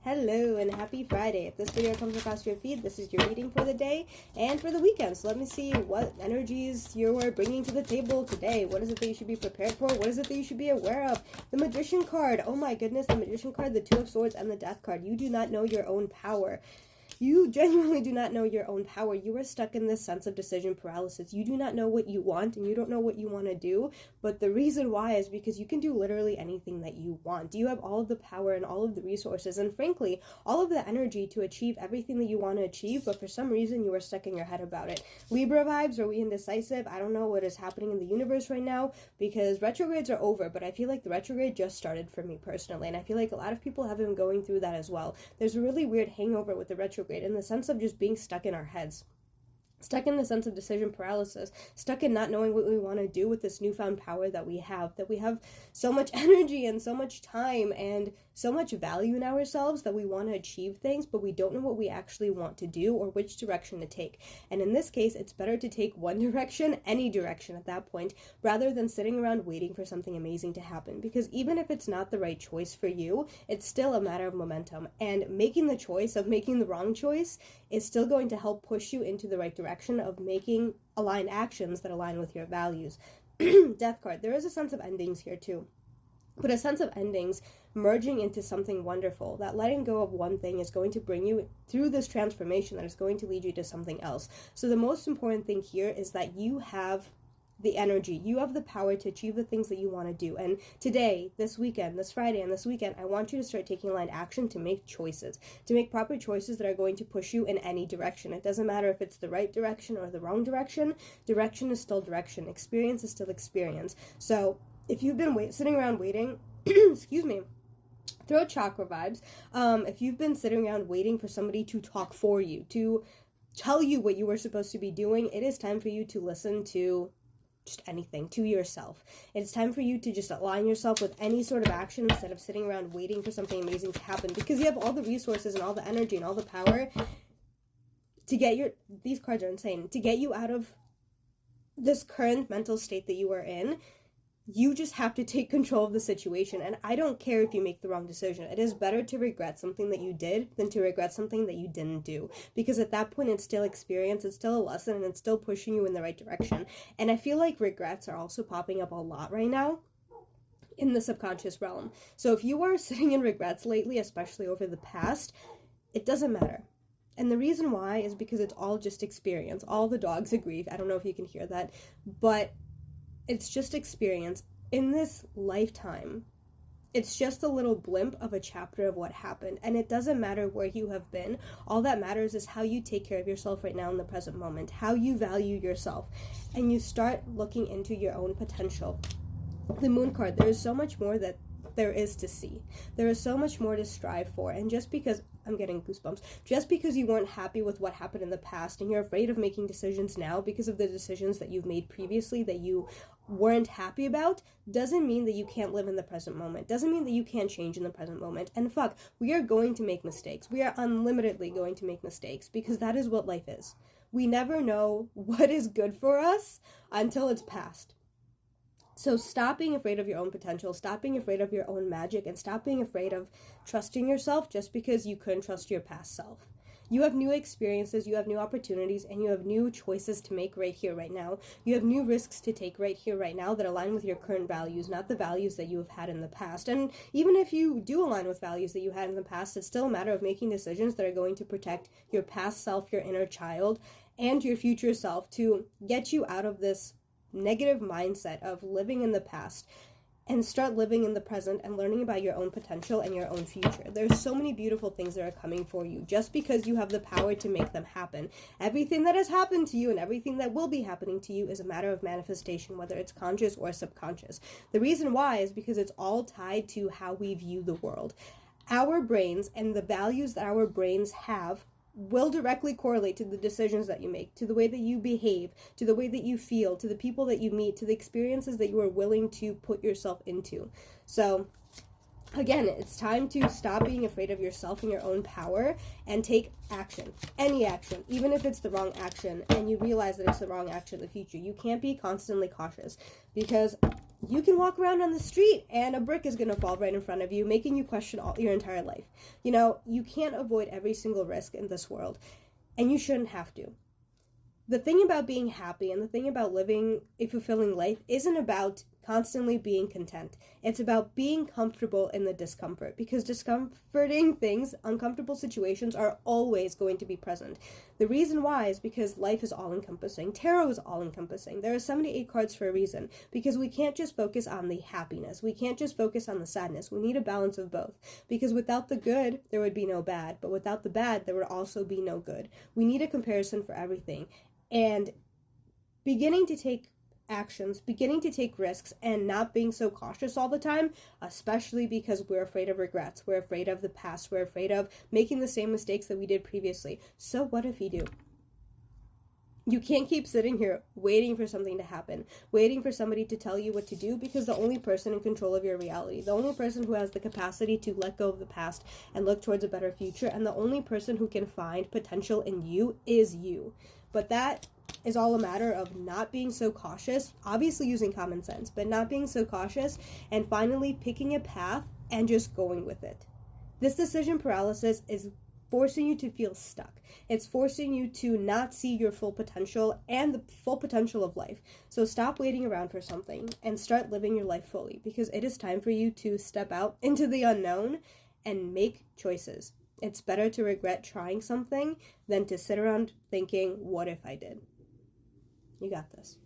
Hello and happy Friday. If this video comes across your feed, this is your reading for the day and for the weekend. So let me see what energies you are bringing to the table today. What is it that you should be prepared for? What is it that you should be aware of? The Magician card. Oh my goodness, the Magician card, the Two of Swords, and the Death card. You do not know your own power. You genuinely do not know your own power. You are stuck in this sense of decision paralysis. You do not know what you want and you don't know what you want to do. But the reason why is because you can do literally anything that you want. You have all of the power and all of the resources and frankly, all of the energy to achieve everything that you want to achieve. But for some reason, you are stuck in your head about it. Libra vibes, are we indecisive? I don't know what is happening in the universe right now because retrogrades are over. But I feel like the retrograde just started for me personally. And I feel like a lot of people have been going through that as well. There's a really weird hangover with the retrograde in the sense of just being stuck in our heads. Stuck in the sense of decision paralysis, stuck in not knowing what we want to do with this newfound power that we have so much energy and so much time and so much value in ourselves that we want to achieve things, but we don't know what we actually want to do or which direction to take. And in this case, it's better to take one direction, any direction at that point, rather than sitting around waiting for something amazing to happen. Because even if it's not the right choice for you, it's still a matter of momentum. And making the choice of making the wrong choice is still going to help push you into the right direction of making aligned actions that align with your values. Death card. There is a sense of endings here too. But a sense of endings merging into something wonderful. That letting go of one thing is going to bring you through this transformation that is going to lead you to something else. So the most important thing here is that you have the energy. You have the power to achieve the things that you want to do. And today, this weekend, this Friday and this weekend, I want you to start taking aligned action to make choices, to make proper choices that are going to push you in any direction. It doesn't matter if it's the right direction or the wrong direction. Direction is still direction. Experience is still experience. So if you've been sitting around waiting, excuse me, throat chakra vibes, if you've been sitting around waiting for somebody to talk for you, to tell you what you were supposed to be doing, it is time for you to listen to just anything, to yourself. It's time for you to just align yourself with any sort of action instead of sitting around waiting for something amazing to happen, because you have all the resources and all the energy and all the power to get these cards are insane, to get you out of this current mental state that you are in. You just have to take control of the situation, and I don't care if you make the wrong decision. It is better to regret something that you did than to regret something that you didn't do, because at that point it's still experience, it's still a lesson, and it's still pushing you in the right direction. And I feel like regrets are also popping up a lot right now in the subconscious realm. So if you are sitting in regrets lately, especially over the past, it doesn't matter. And the reason why is because it's all just experience. All the dogs agree. I don't know if you can hear that, but it's just experience. In this lifetime, it's just a little blimp of a chapter of what happened. And it doesn't matter where you have been. All that matters is how you take care of yourself right now in the present moment, how you value yourself, and you start looking into your own potential. The Moon card, there is so much more that there is to see. There is so much more to strive for. And just because, I'm getting goosebumps, just because you weren't happy with what happened in the past and you're afraid of making decisions now because of the decisions that you've made previously that you weren't happy about, doesn't mean that you can't live in the present moment. Doesn't mean that you can't change in the present moment. And fuck, we are going to make mistakes. We are unlimitedly going to make mistakes because that is what life is. We never know what is good for us until it's past. So stop being afraid of your own potential, stop being afraid of your own magic, and stop being afraid of trusting yourself just because you couldn't trust your past self. You have new experiences, you have new opportunities, and you have new choices to make right here, right now. You have new risks to take right here, right now that align with your current values, not the values that you have had in the past. And even if you do align with values that you had in the past, it's still a matter of making decisions that are going to protect your past self, your inner child, and your future self to get you out of this negative mindset of living in the past and start living in the present and learning about your own potential and your own future. There's so many beautiful things that are coming for you just because you have the power to make them happen. Everything that has happened to you and everything that will be happening to you is a matter of manifestation, whether it's conscious or subconscious. The reason why is because it's all tied to how we view the world. Our brains and the values that our brains have will directly correlate to the decisions that you make, to the way that you behave, to the way that you feel, to the people that you meet, to the experiences that you are willing to put yourself into. So again, it's time to stop being afraid of yourself and your own power and take action. Any action, even if it's the wrong action and you realize that it's the wrong action in the future. You can't be constantly cautious because You can walk around on the street and a brick is going to fall right in front of you, making you question your entire life. You can't avoid every single risk in this world, and you shouldn't have to. The thing about being happy and the thing about living a fulfilling life isn't about constantly being content. It's about being comfortable in the discomfort, because discomforting things, uncomfortable situations are always going to be present. The reason why is because life is all-encompassing. Tarot is all-encompassing. There are 78 cards for a reason, because we can't just focus on the happiness. We can't just focus on the sadness. We need a balance of both, because without the good, there would be no bad, but without the bad, there would also be no good. We need a comparison for everything. And beginning to take actions, beginning to take risks, and not being so cautious all the time, especially because we're afraid of regrets, we're afraid of the past, we're afraid of making the same mistakes that we did previously. So what if you do? You can't keep sitting here waiting for something to happen, waiting for somebody to tell you what to do, because the only person in control of your reality, the only person who has the capacity to let go of the past and look towards a better future, and the only person who can find potential in you is you. But that is all a matter of not being so cautious, obviously using common sense, but not being so cautious, and finally picking a path and just going with it. This decision paralysis is forcing you to feel stuck. It's forcing you to not see your full potential and the full potential of life. So stop waiting around for something and start living your life fully, because it is time for you to step out into the unknown and make choices. It's better to regret trying something than to sit around thinking, what if I did? You got this.